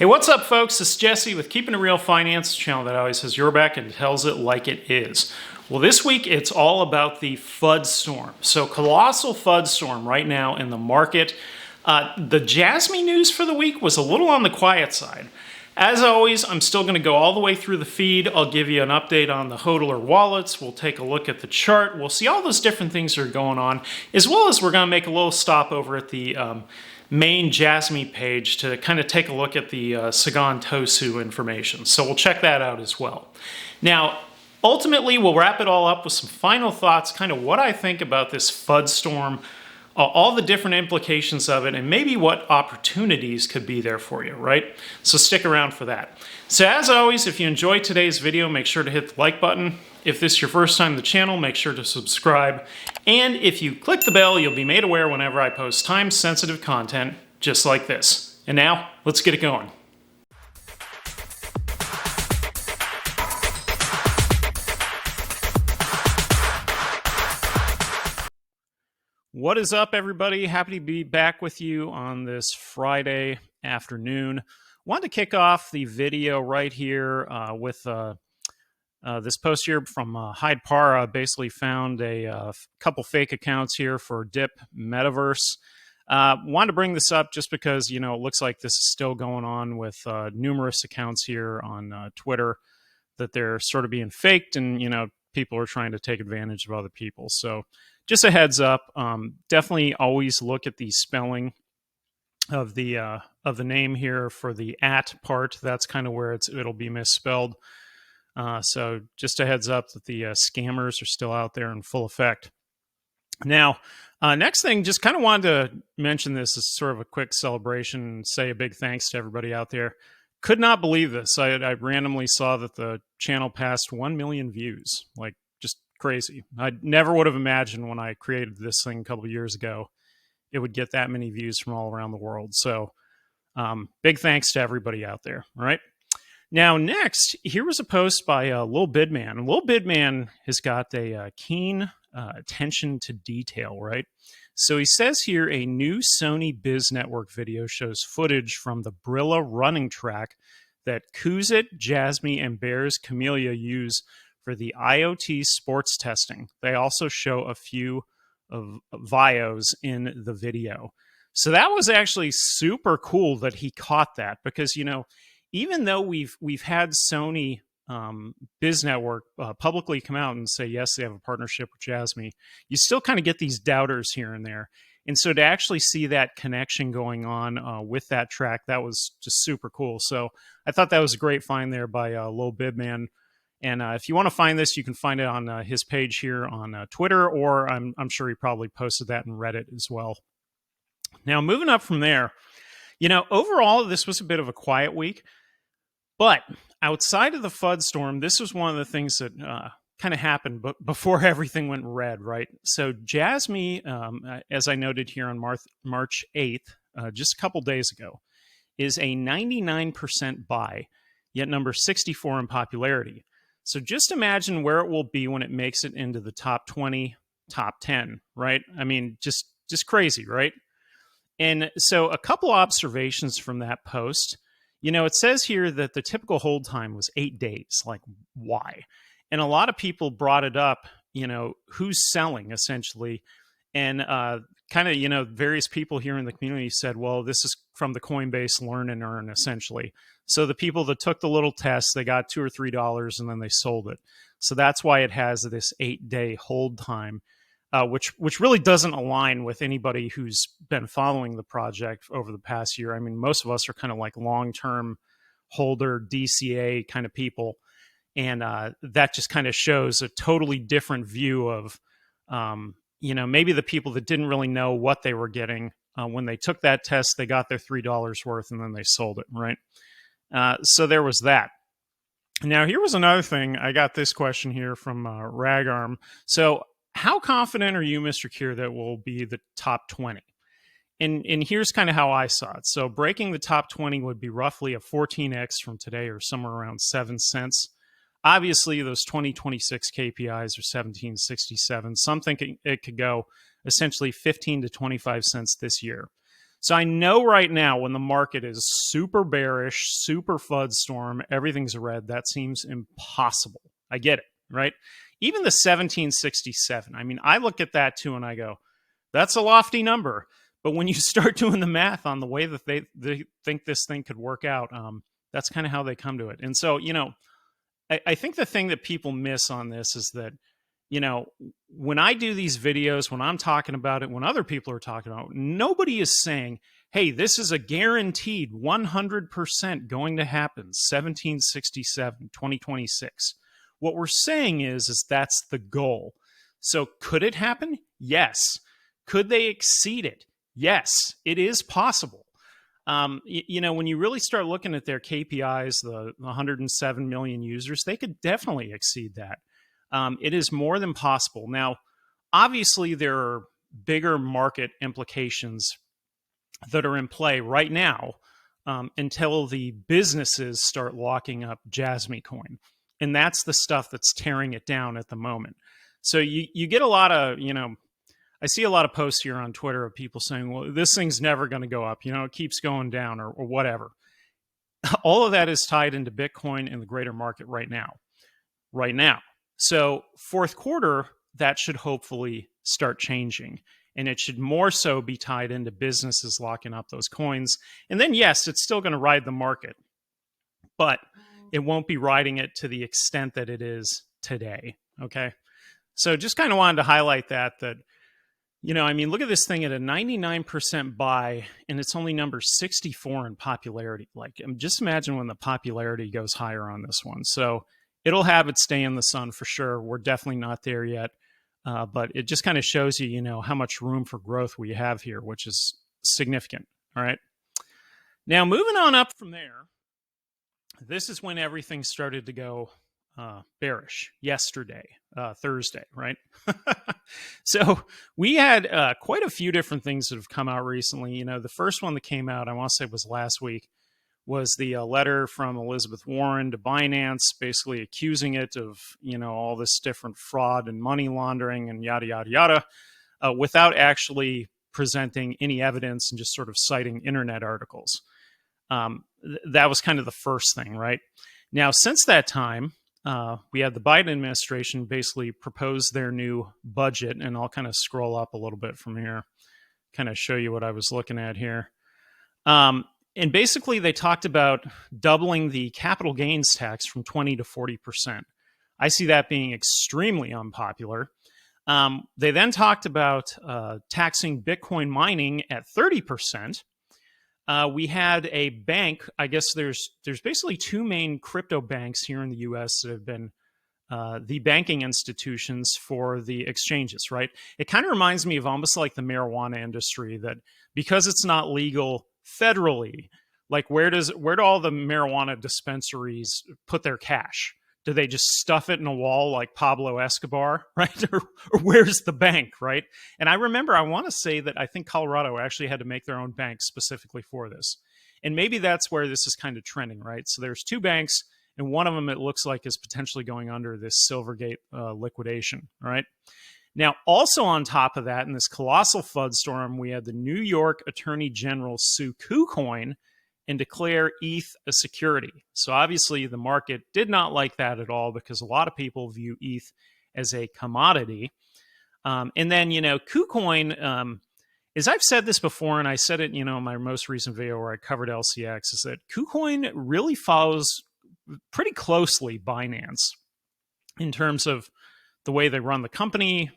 Hey, what's up, folks? It's Jesse with Keeping It Real Finance, the channel that always has your back and tells it like it is. Well, this week it's all about the F.U.D storm. So, colossal F.U.D storm right now in the market. The Jasmy news for the week was a little on the quiet side. As always, I'm still going to go all the way through the feed. I'll give you an update on the hodler wallets. We'll take a look at the chart. We'll see all those different things that are going on, as well as we're going to make a little stop over at the main Jasmy page to kind of take a look at the Sagan Tosu information. So we'll check that out as well. Now, ultimately, we'll wrap it all up with some final thoughts, kind of what I think about this F.U.D storm, all the different implications of it, and maybe what opportunities could be there for you, right? So stick around for that. So as always, if you enjoyed today's video, make sure to hit the like button. If this is your first time to the channel, make sure to subscribe. And if you click the bell, you'll be made aware whenever I post time-sensitive content just like this. And now, let's get it going. What is up, everybody? Happy to be back with you on this Friday afternoon. Wanted to kick off the video right here with this post here from Hara. Basically found a couple fake accounts here for Dip Metaverse. Wanted to bring this up just because, you know, it looks like this is still going on with numerous accounts here on Twitter, that they're sort of being faked and, you know, people are trying to take advantage of other people. So just a heads up, definitely always look at the spelling of the name here for the at part. That's kind of where it'll be misspelled. So just a heads up that the scammers are still out there in full effect. Now, next thing, just kind of wanted to mention this as sort of a quick celebration and say a big thanks to everybody out there. Could not believe this. I randomly saw that the channel passed 1 million views. Like, just crazy. I never would have imagined when I created this thing a couple of years ago it would get that many views from all around the world. So big thanks to everybody out there. All right. Now, next, here was a post by Lil Bidman. Lil Bidman has got a keen attention to detail, right? So he says here, a new Sony Biz Network video shows footage from the Brilla running track that Kuzit, Jasmy, and Bears Camellia use for the IoT sports testing. They also show a few of Vios in the video. So that was actually super cool that he caught that, because, you know, even though we've had Sony Biz Network publicly come out and say, yes, they have a partnership with Jasmy, you still kind of get these doubters here and there. And so to actually see that connection going on with that track, that was just super cool. So I thought that was a great find there by Lil Bidman. And if you want to find this, you can find it on his page here on Twitter, or I'm sure he probably posted that in Reddit as well. Now, moving up from there, you know, overall, this was a bit of a quiet week. But outside of the F.U.D storm, this was one of the things that kind of happened before everything went red, right? So Jasmy, as I noted here on March 8th, just a couple days ago, is a 99% buy, yet number 64 in popularity. So just imagine where it will be when it makes it into the top 20, top 10, right? I mean, just crazy, right? And so a couple observations from that post. You know, it says here that the typical hold time was 8 days. Like, why? And a lot of people brought it up, you know, who's selling, essentially. And kind of, you know, various people here in the community said, well, this is from the Coinbase learn and earn, essentially. So the people that took the little test, they got $2 or $3 and then they sold it. So that's why it has this 8-day hold time, which really doesn't align with anybody who's been following the project over the past year. I mean, most of us are kind of like long-term holder, DCA kind of people. And that just kind of shows a totally different view of, you know, maybe the people that didn't really know what they were getting. When they took that test, they got their $3 worth and then they sold it, right? So there was that. Now, here was another thing. I got this question here from Ragarm. So how confident are you, Mr. KIR, that will be the top 20? And here's kind of how I saw it. So breaking the top 20 would be roughly a 14x from today, or somewhere around 7 cents. Obviously, those 2026 KPIs are 1767. Some think it could go essentially 15 to 25 cents this year. So I know right now when the market is super bearish, super FUD storm, everything's red, that seems impossible. I get it, right? Even the 1767, I mean, I look at that too and I go, that's a lofty number. But when you start doing the math on the way that they think this thing could work out, that's kind of how they come to it. And so, I think the thing that people miss on this is that, when I do these videos, when I'm talking about it, when other people are talking about it, nobody is saying, hey, this is a guaranteed 100% going to happen, 1767, 2026. What we're saying is that's the goal. So could it happen? Yes. Could they exceed it? Yes, it is possible. When you really start looking at their KPIs, the 107 million users, they could definitely exceed that. It is more than possible. Now, obviously, there are bigger market implications that are in play right now until the businesses start locking up Jasmy Coin. And that's the stuff that's tearing it down at the moment. So you get a lot of, I see a lot of posts here on Twitter of people saying, well, this thing's never going to go up. It keeps going down or whatever. All of that is tied into Bitcoin and the greater market right now. So fourth quarter, that should hopefully start changing. And it should more so be tied into businesses locking up those coins. And then, yes, it's still going to ride the market, but it won't be riding it to the extent that it is today. Okay. So just kind of wanted to highlight that, look at this thing at a 99% buy, and it's only number 64 in popularity. Like, just imagine when the popularity goes higher on this one. So it'll have its day in the sun for sure. We're definitely not there yet. But it just kind of shows you, how much room for growth we have here, which is significant. All right. Now, moving on up from there, this is when everything started to go bearish yesterday, Thursday, right? So we had quite a few different things that have come out recently. The first one that came out, I want to say was last week, was the letter from Elizabeth Warren to Binance, basically accusing it of, all this different fraud and money laundering and yada, yada, yada, without actually presenting any evidence and just sort of citing internet articles. That was kind of the first thing, right? Now, since that time, we had the Biden administration basically propose their new budget, and I'll kind of scroll up a little bit from here, kind of show you what I was looking at here. And basically, they talked about doubling the capital gains tax from 20 to 40%. I see that being extremely unpopular. They then talked about taxing Bitcoin mining at 30%. We had a bank. I guess there's basically two main crypto banks here in the U.S. that have been the banking institutions for the exchanges, right? It kind of reminds me of almost like the marijuana industry, that because it's not legal federally, like where do all the marijuana dispensaries put their cash? Do they just stuff it in a wall like Pablo Escobar, right? or where's the bank, right? And I remember, I want to say that I think Colorado actually had to make their own bank specifically for this. And maybe that's where this is kind of trending, right? So there's two banks, and one of them, it looks like, is potentially going under this Silvergate liquidation, right? Now, also on top of that, in this colossal FUD storm, we had the New York Attorney General sue KuCoin and declare ETH a security. So obviously, the market did not like that at all, because a lot of people view ETH as a commodity. And then, KuCoin, as I've said this before, and I said it, in my most recent video where I covered LCX, is that KuCoin really follows pretty closely Binance in terms of the way they run the company,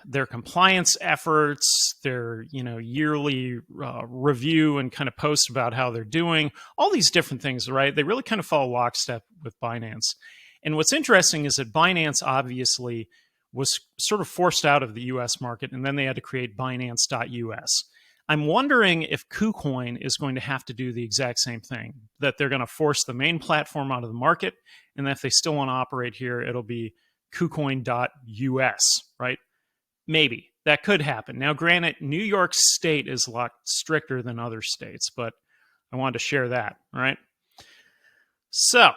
their compliance efforts, their, yearly review and kind of post about how they're doing, all these different things, right? They really kind of follow lockstep with Binance. And what's interesting is that Binance obviously was sort of forced out of the US market, and then they had to create Binance.us. I'm wondering if KuCoin is going to have to do the exact same thing, that they're going to force the main platform out of the market, and that if they still want to operate here, it'll be KuCoin.us, right? Maybe. That could happen. Now, granted, New York State is a lot stricter than other states, but I wanted to share that, all right? So,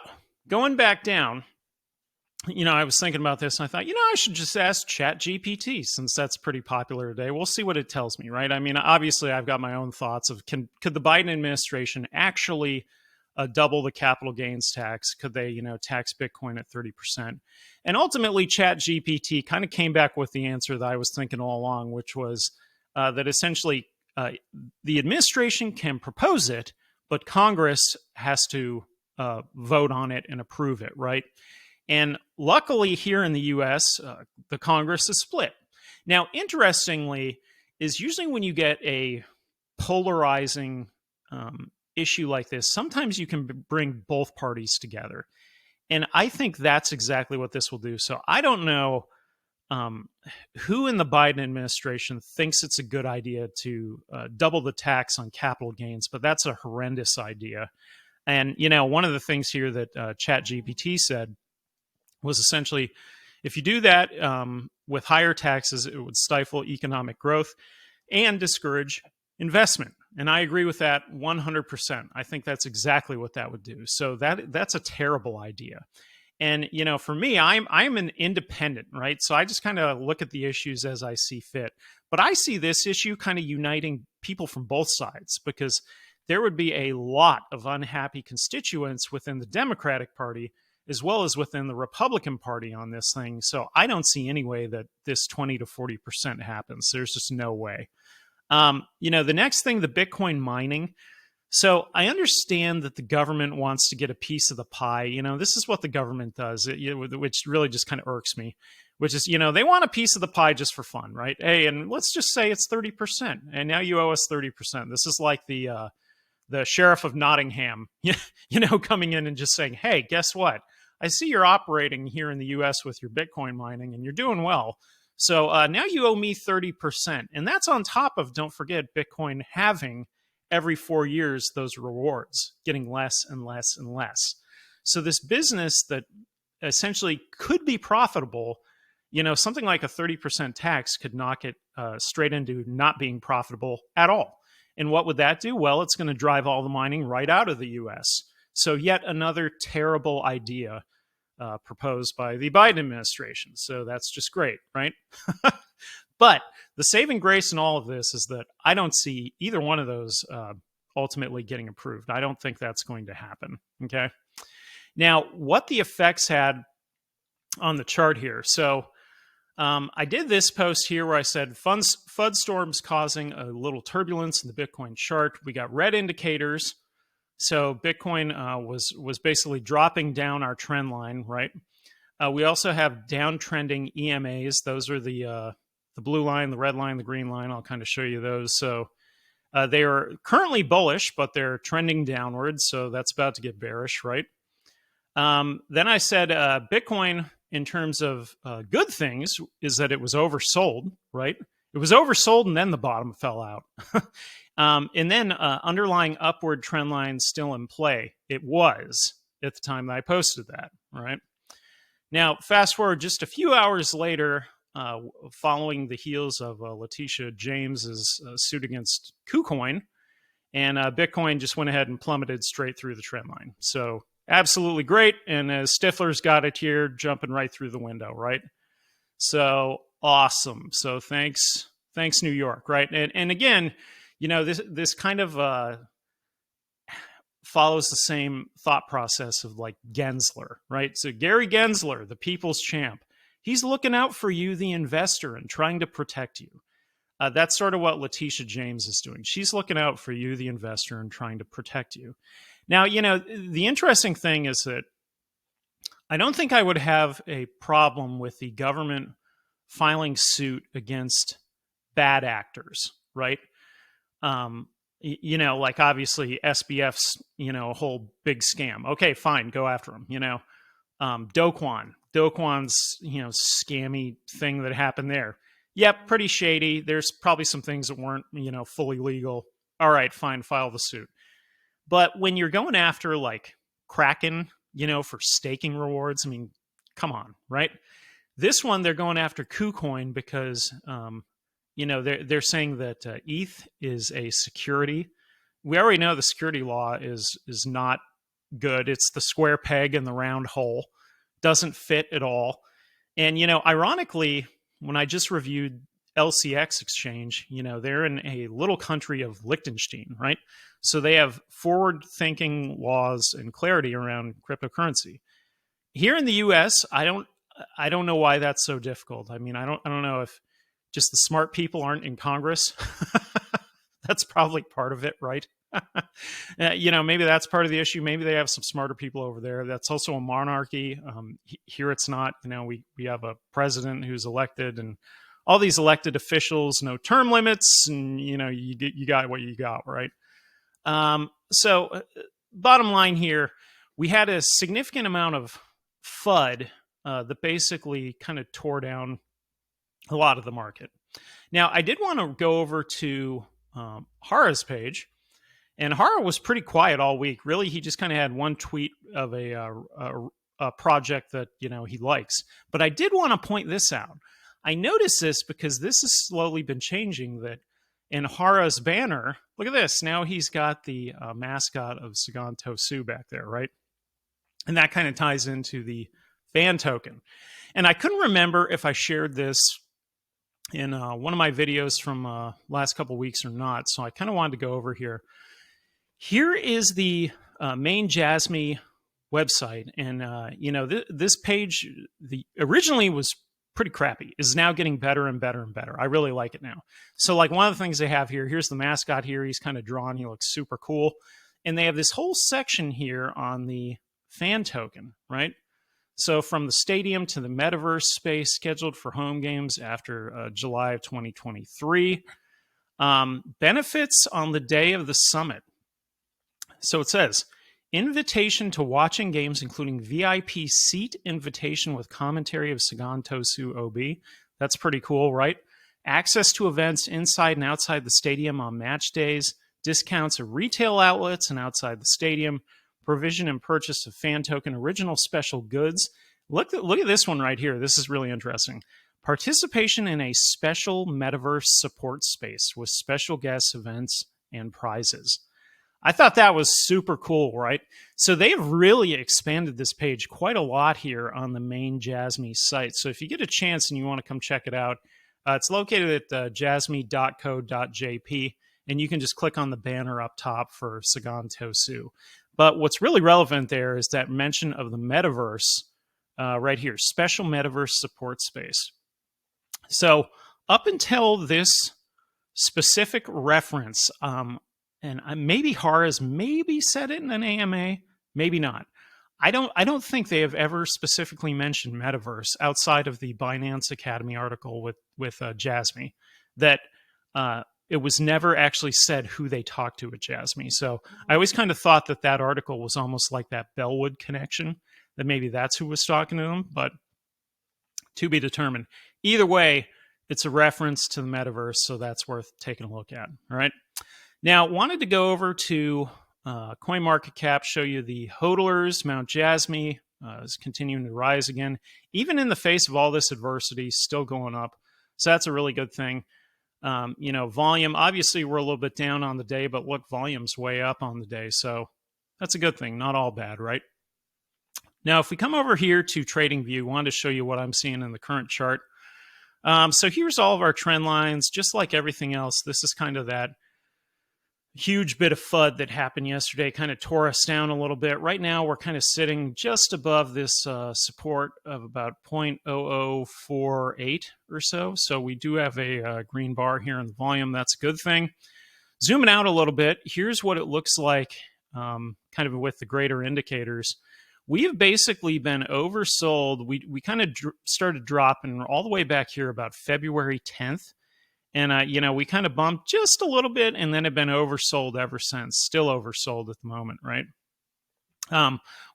going back down, I was thinking about this and I thought, I should just ask ChatGPT since that's pretty popular today. We'll see what it tells me, right? I mean, obviously, I've got my own thoughts of could the Biden administration actually double the capital gains tax? Could they, tax Bitcoin at 30%? And ultimately, ChatGPT kind of came back with the answer that I was thinking all along, which was that essentially the administration can propose it, but Congress has to vote on it and approve it, right? And luckily, here in the US, the Congress is split. Now, interestingly, is usually when you get a polarizing issue like this, sometimes you can bring both parties together. And I think that's exactly what this will do. So I don't know who in the Biden administration thinks it's a good idea to double the tax on capital gains, but that's a horrendous idea. And, one of the things here that ChatGPT said was essentially, if you do that with higher taxes, it would stifle economic growth and discourage investment. And I agree with that 100%. I think that's exactly what that would do. So that's a terrible idea. And, for me, I'm an independent, right? So I just kind of look at the issues as I see fit. But I see this issue kind of uniting people from both sides, because there would be a lot of unhappy constituents within the Democratic Party as well as within the Republican Party on this thing. So I don't see any way that this 20 to 40% happens. There's just no way. The next thing, the Bitcoin mining. So I understand that the government wants to get a piece of the pie. This is what the government does, which really just kind of irks me, which is, they want a piece of the pie just for fun, right? Hey, and let's just say it's 30%. And now you owe us 30%. This is like the sheriff of Nottingham, coming in and just saying, hey, guess what? I see you're operating here in the US with your Bitcoin mining and you're doing well. So now you owe me 30%. And that's on top of, don't forget, Bitcoin having every 4 years those rewards, getting less and less and less. So this business that essentially could be profitable, something like a 30% tax could knock it straight into not being profitable at all. And what would that do? Well, it's going to drive all the mining right out of the US. So yet another terrible idea proposed by the Biden administration. So that's just great, right? But the saving grace in all of this is that I don't see either one of those ultimately getting approved. I don't think that's going to happen, okay? Now, what the effects had on the chart here. So I did this post here where I said FUD storms causing a little turbulence in the Bitcoin chart. We got red indicators. So Bitcoin was basically dropping down our trend line, right? We also have downtrending EMAs. Those are the blue line, the red line, the green line. I'll kind of show you those. So they are currently bullish, but they're trending downwards. So that's about to get bearish, right? Then I said Bitcoin, in terms of good things, is that it was oversold, right? It was oversold and then the bottom fell out. And then underlying upward trend line still in play. It was at the time that I posted that, right? Now, fast forward just a few hours later, following the heels of Letitia James's suit against KuCoin, and Bitcoin just went ahead and plummeted straight through the trend line. So absolutely great. And as Stifler's got it here, jumping right through the window, right? So awesome. So thanks, New York, right? And again, this kind of follows the same thought process of like Gensler, right? So Gary Gensler, the people's champ, he's looking out for you, the investor, and trying to protect you. That's sort of what Letitia James is doing. She's looking out for you, the investor, and trying to protect you. Now, the interesting thing is that I don't think I would have a problem with the government filing suit against bad actors, right? Like obviously SBF's, a whole big scam. Okay, fine, go after him. Doquan's, scammy thing that happened there. Yep, pretty shady. There's probably some things that weren't, fully legal. All right, fine, file the suit. But when you're going after like Kraken, for staking rewards, I mean, come on, right? This one, they're going after KuCoin because, they're saying that ETH is a security. We already know the security law is not good. It's the square peg in the round hole. doesn't fit at all. And, ironically, when I just reviewed LCX Exchange, they're in a little country of Liechtenstein, right? So they have forward-thinking laws and clarity around cryptocurrency. Here in the US, I don't know why that's so difficult. I mean, I don't know if just the smart people aren't in Congress. That's probably part of it, right? Maybe that's part of the issue. Maybe they have some smarter people over there. That's also a monarchy. Here it's not. We have a president who's elected, and all these elected officials, no term limits, and you got what you got, right? So, bottom line here, we had a significant amount of FUD that basically kind of tore down a lot of the market. Now, I did want to go over to Hara's page. And Hara was pretty quiet all week. Really, he just kind of had one tweet of a project that he likes. But I did want to point this out. I noticed this because this has slowly been changing. That in Hara's banner, look at this. Now he's got the mascot of Sagan Tosu back there, right? And that kind of ties into the fan token. And I couldn't remember if I shared this in one of my videos from last couple weeks or not. So I kind of wanted to go over here. Here is the main Jasmy website, and this page, originally was pretty crappy, is now getting better and better and better. I really like it now. So, like, one of the things they have here, here's the mascot here. He's kind of drawn. He looks super cool, and they have this whole section here on the fan token, right? So, from the stadium to the metaverse space, scheduled for home games after July of 2023. Benefits on the day of the summit. So it says, invitation to watching games, including VIP seat invitation with commentary of Sagan Tosu OB. That's pretty cool, right? Access to events inside and outside the stadium on match days, discounts of retail outlets and outside the stadium, provision and purchase of fan token original special goods. Look at this one right here. This is really interesting. Participation in a special metaverse support space with special guest events and prizes. I thought that was super cool, right? So they've really expanded this page quite a lot here on the main Jasmy site. So if you get a chance and you want to come check it out, it's located at jasmy.co.jp, and you can just click on the banner up top for Sagan Tosu. But what's really relevant there is that mention of the metaverse right here, special metaverse support space. So up until this specific reference, and maybe Hara's maybe said it in an AMA, maybe not. I don't think they have ever specifically mentioned metaverse outside of the Binance Academy article with Jasmy. That it was never actually said who they talked to at Jasmy. So I always kind of thought that article was almost like that Bellwood connection. That maybe that's who was talking to them, but to be determined. Either way, it's a reference to the metaverse, so that's worth taking a look at. All right. Now, wanted to go over to CoinMarketCap, show you the hodlers. Mount Jasmy is continuing to rise again, even in the face of all this adversity, still going up. So that's a really good thing. Volume, obviously we're a little bit down on the day, but look, volume's way up on the day. So that's a good thing. Not all bad, right? Now, if we come over here to TradingView, I wanted to show you what I'm seeing in the current chart. So here's all of our trend lines. Just like everything else, this is kind of that huge bit of FUD that happened yesterday, kind of tore us down a little bit. Right now, we're kind of sitting just above this support of about 0.0048 or so. So we do have a green bar here in the volume. That's a good thing. Zooming out a little bit, here's what it looks like kind of with the greater indicators. We have basically been oversold. We kind of started dropping all the way back here about February 10th. And, we kind of bumped just a little bit and then have been oversold ever since. Still oversold at the moment, right?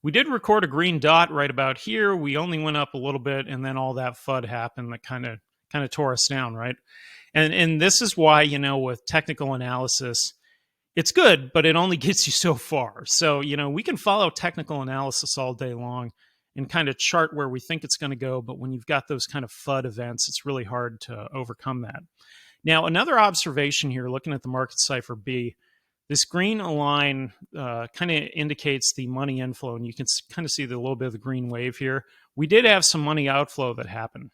We did record a green dot right about here. We only went up a little bit, and then all that FUD happened that kind of tore us down, right? And this is why, with technical analysis, it's good, but it only gets you so far. So, we can follow technical analysis all day long and kind of chart where we think it's going to go. But when you've got those kind of FUD events, it's really hard to overcome that. Now, another observation here, looking at the market cipher B, This green line kind of indicates the money inflow, and you can kind of see the little bit of the green wave here. We did have some money outflow that happened.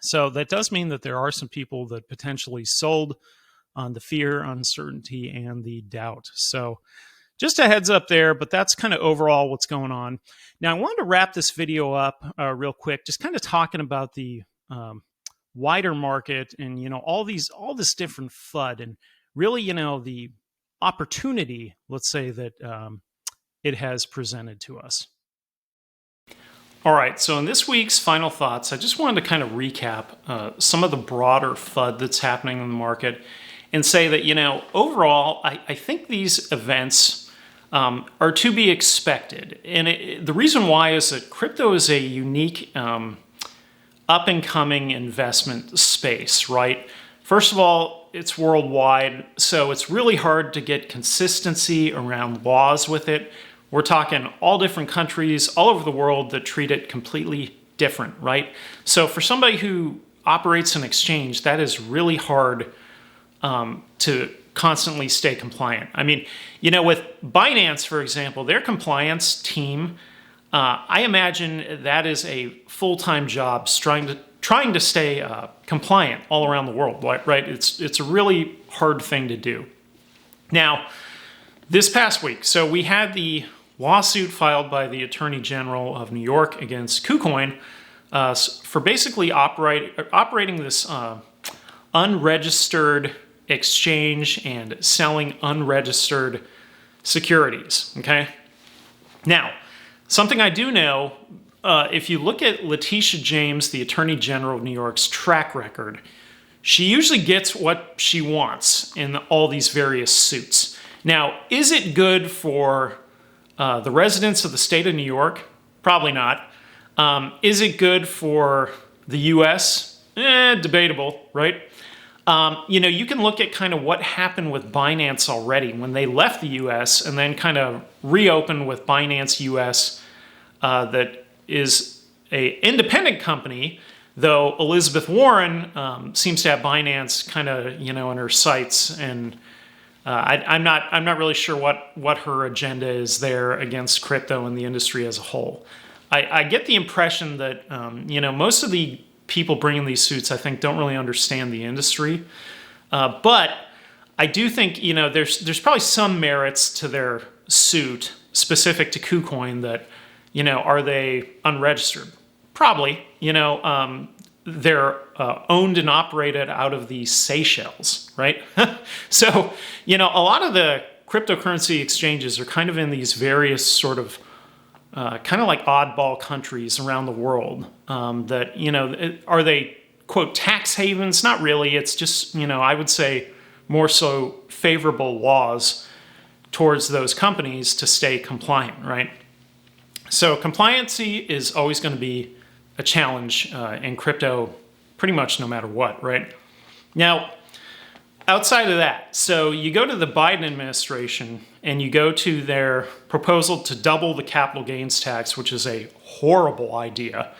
So that does mean that there are some people that potentially sold on the fear, uncertainty, and the doubt. So just a heads up there, but that's kind of overall what's going on. Now, I wanted to wrap this video up real quick, just kind of talking about the wider market and, all this different FUD and really, the opportunity, let's say, that it has presented to us. All right, so in this week's Final Thoughts, I just wanted to kind of recap some of the broader FUD that's happening in the market and say that, overall, I think these events are to be expected. And the reason why is that crypto is a unique up-and-coming investment space, right? First of all, it's worldwide, so it's really hard to get consistency around laws with it. We're talking all different countries all over the world that treat it completely different, right? So for somebody who operates an exchange, that is really hard to constantly stay compliant. I mean, with Binance, for example, their compliance team, I imagine that is a full-time job trying to stay compliant all around the world, right? It's a really hard thing to do. Now, this past week, so we had the lawsuit filed by the Attorney General of New York against KuCoin for basically operating this unregistered exchange and selling unregistered securities, okay? Now, something I do know, if you look at Letitia James, the Attorney General of New York's track record, she usually gets what she wants in all these various suits. Now, is it good for the residents of the state of New York? Probably not. Is it good for the U.S.? Debatable, right? You can look at kind of what happened with Binance already when they left the U.S. and then kind of reopened with Binance U.S. That is an independent company, though Elizabeth Warren seems to have Binance kind of, in her sights, and I'm not really sure what her agenda is there against crypto and the industry as a whole. I get the impression that most of the people bringing these suits, I think, don't really understand the industry, but I do think there's probably some merits to their suit specific to KuCoin that are they unregistered? Probably. They're owned and operated out of the Seychelles, right? So, a lot of the cryptocurrency exchanges are kind of in these various sort of kind of like oddball countries around the world that, are they, quote, tax havens? Not really. It's just, I would say more so favorable laws towards those companies to stay compliant, right? So compliancy is always going to be a challenge in crypto pretty much no matter what, right? Now, outside of that, so you go to the Biden administration and you go to their proposal to double the capital gains tax, which is a horrible idea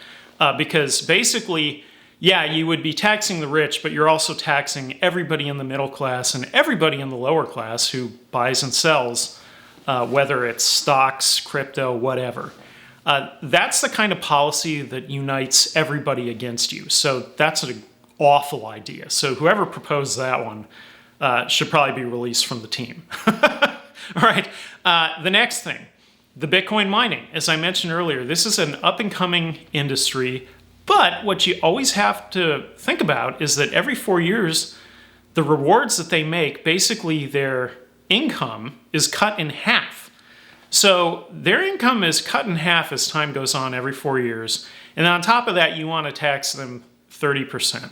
because basically, yeah, you would be taxing the rich, but you're also taxing everybody in the middle class and everybody in the lower class who buys and sells, whether it's stocks, crypto, whatever. That's the kind of policy that unites everybody against you. So that's an awful idea. So whoever proposed that one should probably be released from the team. All right, the next thing, the Bitcoin mining. As I mentioned earlier, this is an up-and-coming industry, but what you always have to think about is that every 4 years, the rewards that they make, basically their income is cut in half. So their income is cut in half as time goes on every 4 years. And on top of that, you want to tax them 30%.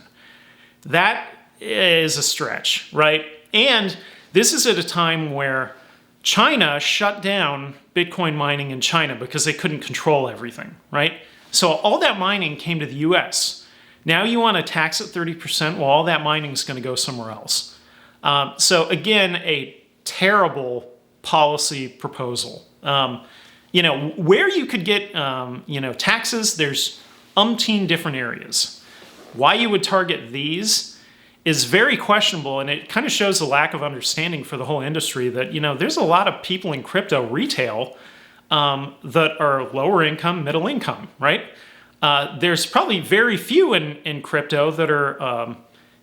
That is a stretch, right? And this is at a time where China shut down Bitcoin mining in China because they couldn't control everything, right? So all that mining came to the US. Now you want to tax it 30%? Well, all that mining is going to go somewhere else. So again, a terrible policy proposal. Where you could get, taxes, there's umpteen different areas. Why you would target these is very questionable, and it kind of shows a lack of understanding for the whole industry that, there's a lot of people in crypto retail that are lower income, middle income, right? There's probably very few in crypto that are,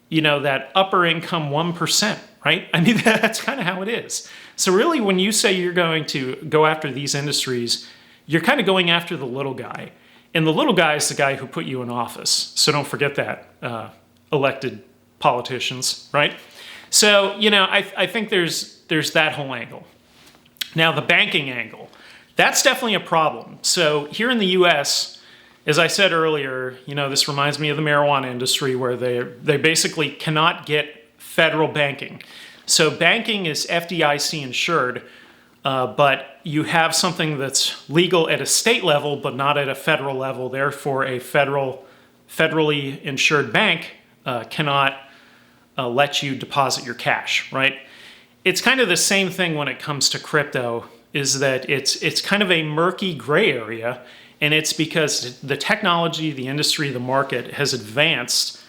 that upper income 1%, right? I mean, that's kind of how it is. So really, when you say you're going to go after these industries, you're kind of going after the little guy. And the little guy is the guy who put you in office. So don't forget that, elected politicians, right? So, I think there's that whole angle. Now, the banking angle, that's definitely a problem. So here in the US, as I said earlier, this reminds me of the marijuana industry where they basically cannot get federal banking. So banking is FDIC insured, but you have something that's legal at a state level, but not at a federal level. Therefore, a federally insured bank cannot let you deposit your cash, right? It's kind of the same thing when it comes to crypto, is that it's kind of a murky gray area, and it's because the technology, the industry, the market has advanced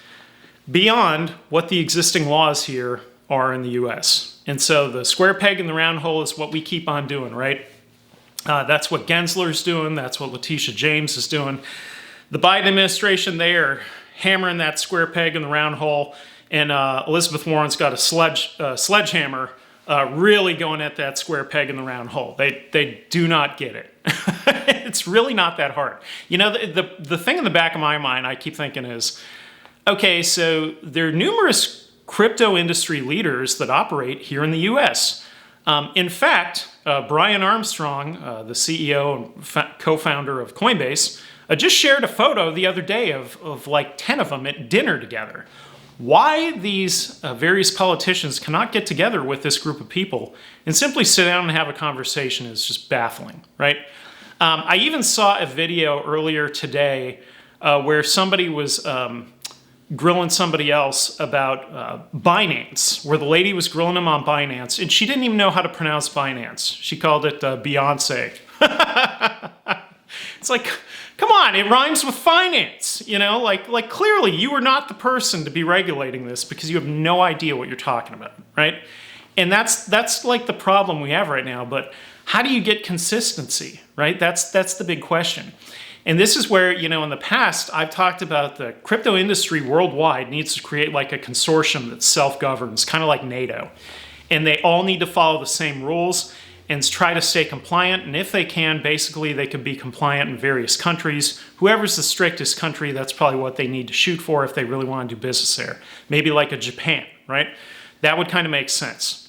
beyond what the existing laws here are in the US. And so the square peg in the round hole is what we keep on doing, right? That's what Gensler's doing. That's what Letitia James is doing. The Biden administration, they are hammering that square peg in the round hole, and Elizabeth Warren's got a sledgehammer really going at that square peg in the round hole. They do not get it. It's really not that hard. The thing in the back of my mind I keep thinking is, okay, so there are numerous crypto industry leaders that operate here in the US. In fact, Brian Armstrong, the CEO and co-founder of Coinbase, just shared a photo the other day of like 10 of them at dinner together. Why these various politicians cannot get together with this group of people and simply sit down and have a conversation is just baffling, right? I even saw a video earlier today where somebody was grilling somebody else about Binance, where the lady was grilling him on Binance, and she didn't even know how to pronounce Binance. She called it Beyonce. It's like, come on, it rhymes with finance, like clearly you are not the person to be regulating this because you have no idea what you're talking about, right? And that's like the problem we have right now, but how do you get consistency, right? That's the big question. And this is where, in the past, I've talked about the crypto industry worldwide needs to create like a consortium that self-governs, kind of like NATO. And they all need to follow the same rules and try to stay compliant. And if they can, basically they can be compliant in various countries. Whoever's the strictest country, that's probably what they need to shoot for if they really want to do business there. Maybe like a Japan, right? That would kind of make sense.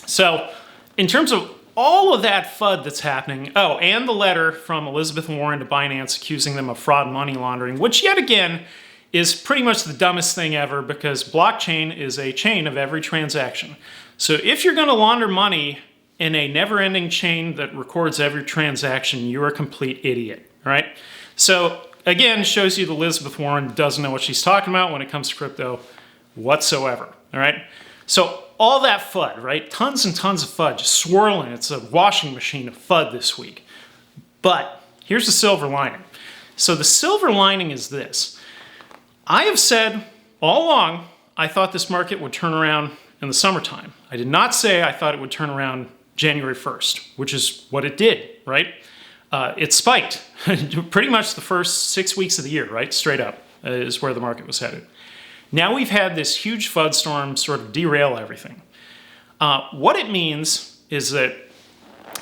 So in terms of all of that FUD that's happening, and the letter from Elizabeth Warren to Binance accusing them of fraud and money laundering, which yet again is pretty much the dumbest thing ever because blockchain is a chain of every transaction. So if you're going to launder money in a never-ending chain that records every transaction, you're a complete idiot, right? So again, shows you that Elizabeth Warren doesn't know what she's talking about when it comes to crypto whatsoever, all right? So all that FUD, right? Tons and tons of FUD just swirling. It's a washing machine of FUD this week. But here's the silver lining. So the silver lining is this. I have said all along, I thought this market would turn around in the summertime. I did not say I thought it would turn around January 1st, which is what it did, right? It spiked pretty much the first 6 weeks of the year, right? Straight up is where the market was headed. Now we've had this huge FUD storm sort of derail everything. What it means is that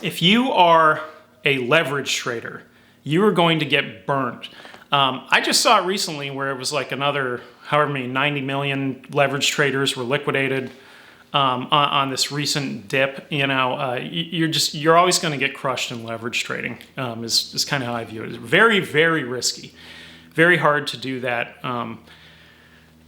if you are a leverage trader, you are going to get burned. I just saw it recently where it was like another, however many, 90 million leverage traders were liquidated on this recent dip. You're always going to get crushed in leverage trading. Is kind of how I view it. It's very, very risky, very hard to do that.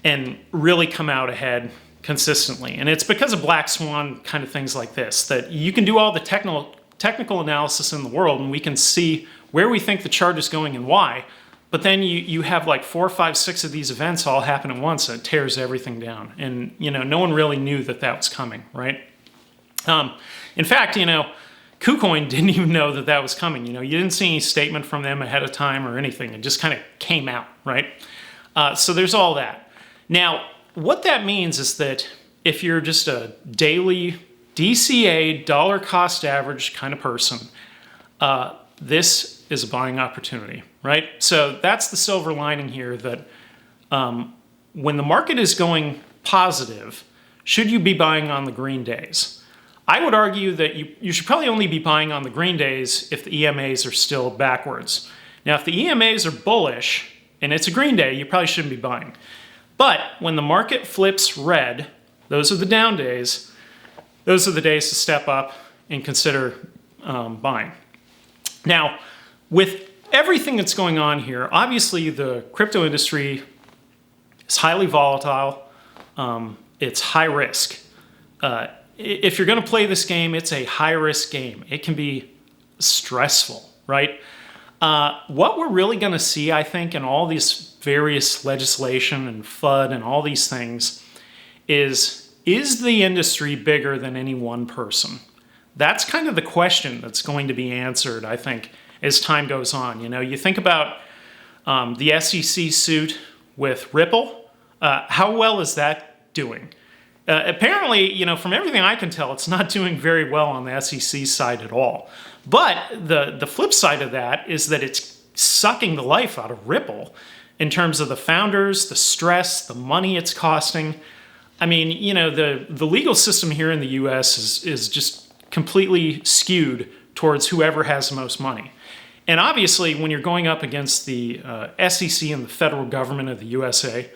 And really come out ahead consistently. And it's because of black swan kind of things like this that you can do all the technical analysis in the world and we can see where we think the chart is going and why. But then you have like 4, 5, 6 of these events all happen at once and it tears everything down. And no one really knew that was coming, right? In fact, KuCoin didn't even know that was coming. You didn't see any statement from them ahead of time or anything. It just kind of came out, right? So there's all that. Now, what that means is that if you're just a daily DCA, dollar cost average kind of person, this is a buying opportunity, right? So that's the silver lining here, that when the market is going positive, should you be buying on the green days? I would argue that you should probably only be buying on the green days if the EMAs are still backwards. Now, if the EMAs are bullish and it's a green day, you probably shouldn't be buying. But when the market flips red, those are the down days. Those are the days to step up and consider buying. Now, with everything that's going on here, obviously the crypto industry is highly volatile. It's high risk. If you're going to play this game, it's a high risk game. It can be stressful, right? What we're really going to see, I think, in all these various legislation and F.U.D and all these things is the industry bigger than any one person? That's kind of the question that's going to be answered, I think, as time goes on. You know, you think about the SEC suit with Ripple. How well is that doing? Apparently, you know, from everything I can tell, it's not doing very well on the SEC side at all. But the flip side of that is that it's sucking the life out of Ripple in terms of the founders, the stress, the money it's costing. I mean, you know, the legal system here in the US is just completely skewed towards whoever has the most money. And obviously, when you're going up against the SEC and the federal government of the USA,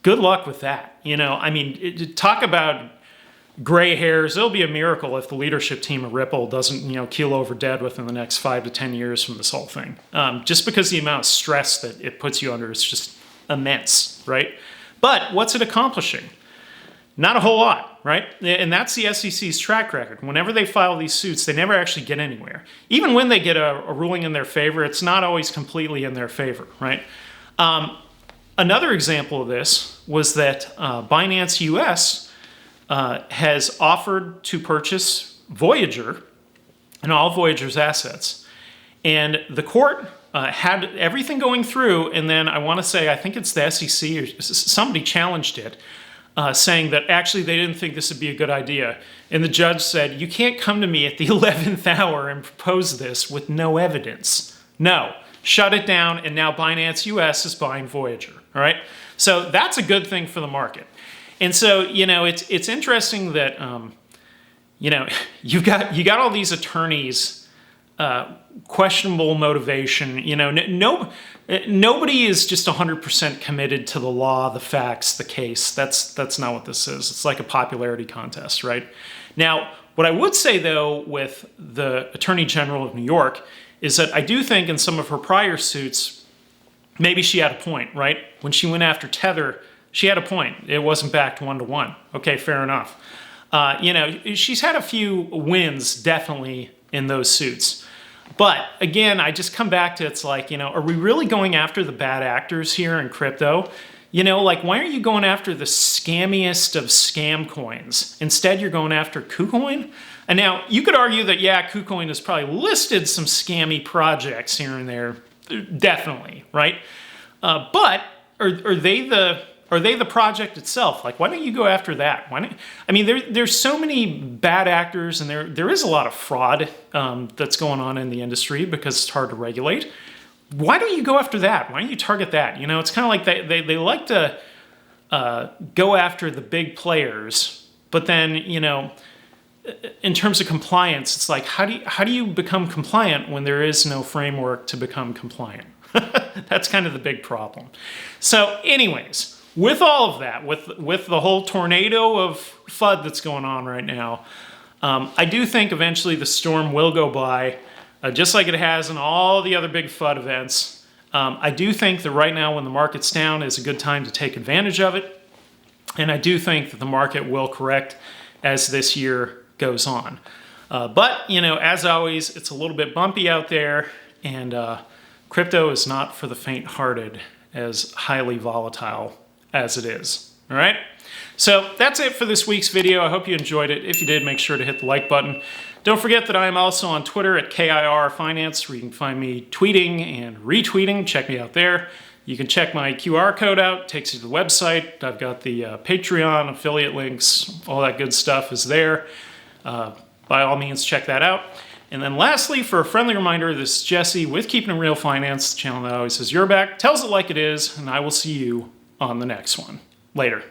good luck with that. You know, I mean, talk about gray hairs. It'll be a miracle if the leadership team of Ripple doesn't, you know, keel over dead within the next 5 to 10 years from this whole thing. Just because the amount of stress that it puts you under is just immense, right? But what's it accomplishing? Not a whole lot, right? And that's the SEC's track record. Whenever they file these suits, they never actually get anywhere. Even when they get a ruling in their favor, it's not always completely in their favor, right? Another example of this was that Binance US has offered to purchase Voyager and all Voyager's assets. And the court had everything going through, and then I want to say, I think it's the SEC or somebody challenged it, saying that actually they didn't think this would be a good idea. And the judge said, you can't come to me at the 11th hour and propose this with no evidence. No, shut it down, and now Binance US is buying Voyager, all right? So that's a good thing for the market. And so, you know, it's interesting that, you know, you got all these attorneys, questionable motivation. You know, nobody is just 100% committed to the law, the facts, the case. That's not what this is. It's like a popularity contest, right? Now, what I would say, though, with the Attorney General of New York is that I do think in some of her prior suits, maybe she had a point, right? When she went after Tether, she had a point. It wasn't backed 1-to-1. Okay, fair enough. You know, she's had a few wins, definitely, in those suits. But again, I just come back to, it's like, you know, are we really going after the bad actors here in crypto? You know, like, why aren't you going after the scammiest of scam coins? Instead, you're going after KuCoin? And now, you could argue that, yeah, KuCoin has probably listed some scammy projects here and there. Definitely, right? But are they the project itself? Like, why don't you go after that? Why don't, I mean, there's so many bad actors, and there is a lot of fraud that's going on in the industry because it's hard to regulate. Why don't you go after that? Why don't you target that? You know, it's kind of like they like to go after the big players, but then, you know, in terms of compliance, it's like, how do you become compliant when there is no framework to become compliant? That's kind of the big problem. So anyways, with all of that, with the whole tornado of FUD that's going on right now, I do think eventually the storm will go by, just like it has in all the other big FUD events. I do think that right now when the market's down is a good time to take advantage of it. And I do think that the market will correct as this year goes on. But, you know, as always, it's a little bit bumpy out there, and crypto is not for the faint-hearted, as highly volatile as it is. All right? So that's it for this week's video. I hope you enjoyed it. If you did, make sure to hit the like button. Don't forget that I am also on Twitter at KIR Finance, where you can find me tweeting and retweeting. Check me out there. You can check my QR code out, it takes you to the website. I've got the Patreon, affiliate links, all that good stuff is there. By all means, check that out. And then lastly, for a friendly reminder, this is Jesse with Keeping It Real Finance, the channel that always says you're back, tells it like it is, and I will see you on the next one. Later.